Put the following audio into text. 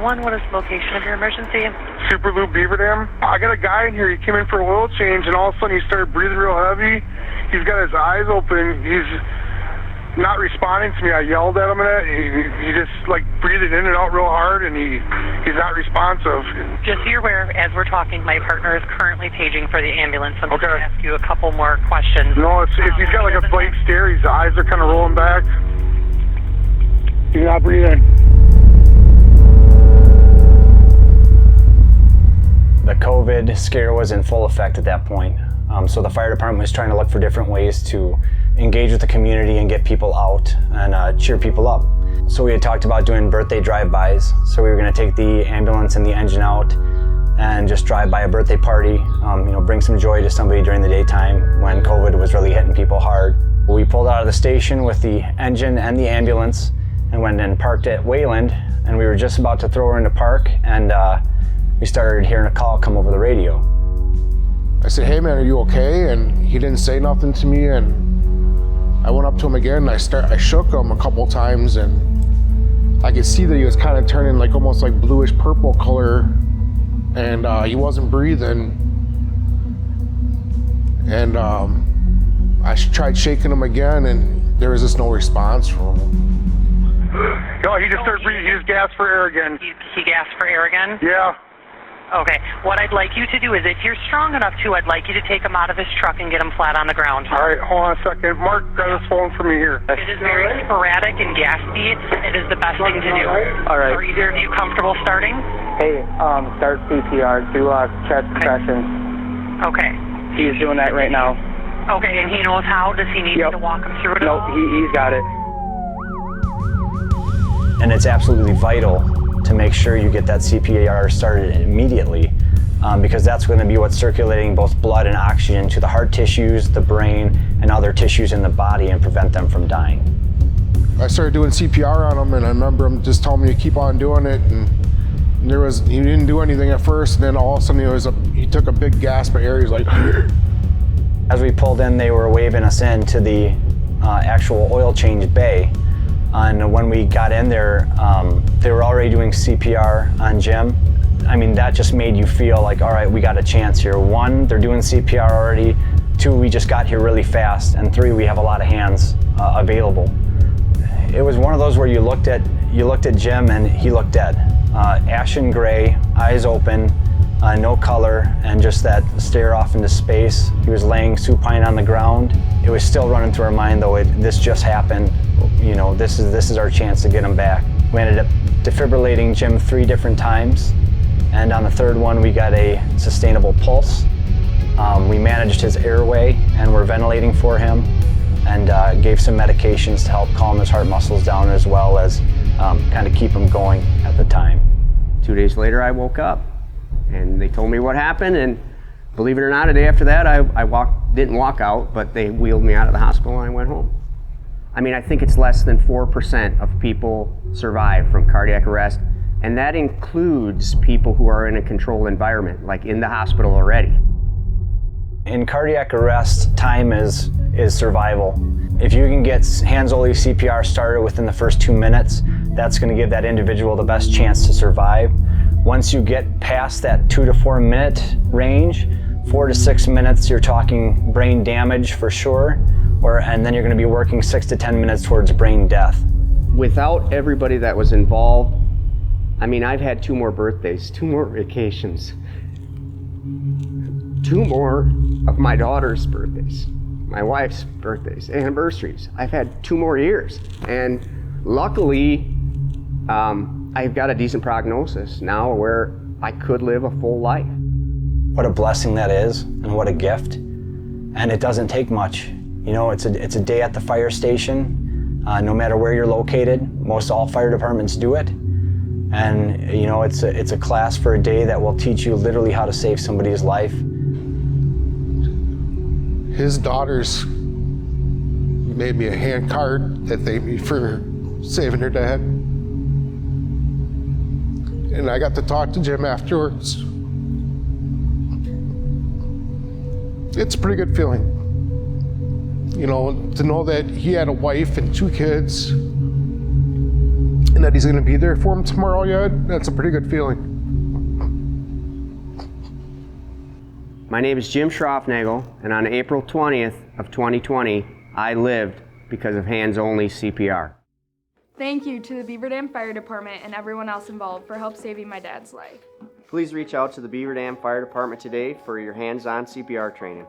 911. What is the location of your emergency? Super Lube, Beaver Dam. I got a guy in here. He came in for a oil change, and all of a sudden he started breathing real heavy. He's got his eyes open. He's not responding to me. I yelled at him, and he just like breathing in and out real hard, and he's not responsive. Just so you're aware, as we're talking, my partner is currently paging for the ambulance. I'm Okay. going to ask you a couple more questions. No, if he's got like a blank stare, his eyes are kind of rolling back. He's not breathing. The COVID scare was in full effect at that point. So the fire department was trying to look for different ways to engage with the community and get people out and cheer people up. So we had talked about doing birthday drive-bys. So we were going to take the ambulance and the engine out and just drive by a birthday party, bring some joy to somebody during the daytime when COVID was really hitting people hard. We pulled out of the station with the engine and the ambulance and went and parked at Wayland, and we were just about to throw her into park, and we started hearing a call come over the radio. I said, "Hey man, are you okay?" And he didn't say nothing to me, and I went up to him again. I shook him a couple times, and I could see that he was kind of turning like almost like bluish purple color, and he wasn't breathing. And I tried shaking him again, and there was just no response from him. No, he just started breathing. He just gasped for air again. He gasped for air again? Yeah. Okay. What I'd like you to do is, if you're strong enough to, I'd like you to take him out of his truck and get him flat on the ground. All right, hold on a second. Mark, grab this phone for me here. It is very sporadic and gaspy. It is the best thing to do. All right. Are either of you comfortable starting? Hey, start CPR, do chest compressions. Okay. He's doing that right now. Okay, and he knows how? Does he need you to walk him through it? No, he's got it. And it's absolutely vital to make sure you get that CPR started immediately, because that's going to be what's circulating both blood and oxygen to the heart tissues, the brain, and other tissues in the body and prevent them from dying. I started doing CPR on him, and I remember him just telling me to keep on doing it, and he didn't do anything at first, and then all of a sudden he took a big gasp of air. He was like, As we pulled in, they were waving us in to the actual oil change bay. And when we got in there, they were already doing CPR on Jim. I mean, that just made you feel like, all right, we got a chance here. 1, they're doing CPR already. 2, we just got here really fast. And 3, we have a lot of hands available. It was one of those where you looked at Jim and he looked dead. Ashen gray, eyes open, no color, and just that stare off into space. He was laying supine on the ground. It was still running through our mind though, this just happened. This is our chance to get him back. We ended up defibrillating Jim 3 different times, and on the 3rd one we got a sustainable pulse. We managed his airway and we're ventilating for him, and gave some medications to help calm his heart muscles down, as well as kind of keep him going at the time. 2 days later I woke up and they told me what happened, and believe it or not, a day after that I didn't walk out, but they wheeled me out of the hospital and I went home. I mean, I think it's less than 4% of people survive from cardiac arrest, and that includes people who are in a controlled environment, like in the hospital already. In cardiac arrest, time is survival. If you can get hands-only CPR started within the first 2 minutes, that's going to give that individual the best chance to survive. Once you get past that 2 to 4 minute range, 4 to 6 minutes, you're talking brain damage for sure, and then you're going to be working 6 to 10 minutes towards brain death. Without everybody that was involved, I mean, I've had 2 more birthdays, 2 more vacations, 2 more of my daughter's birthdays, my wife's birthdays, anniversaries. I've had 2 more years, and luckily, I've got a decent prognosis now where I could live a full life. What a blessing that is, and what a gift. And it doesn't take much. It's a day at the fire station, no matter where you're located. Most all fire departments do it. And it's a class for a day that will teach you literally how to save somebody's life. his daughters made me a hand card that thanked me for saving her dad. And I got to talk to Jim afterwards. It's a pretty good feeling. You know, to know that he had a wife and 2 kids, and that he's going to be there for him tomorrow yet, that's a pretty good feeling. My name is Jim Schraufnagel, and on April 20th of 2020, I lived because of Hands-Only CPR. Thank you to the Beaver Dam Fire Department and everyone else involved for help saving my dad's life. Please reach out to the Beaver Dam Fire Department today for your hands-on CPR training.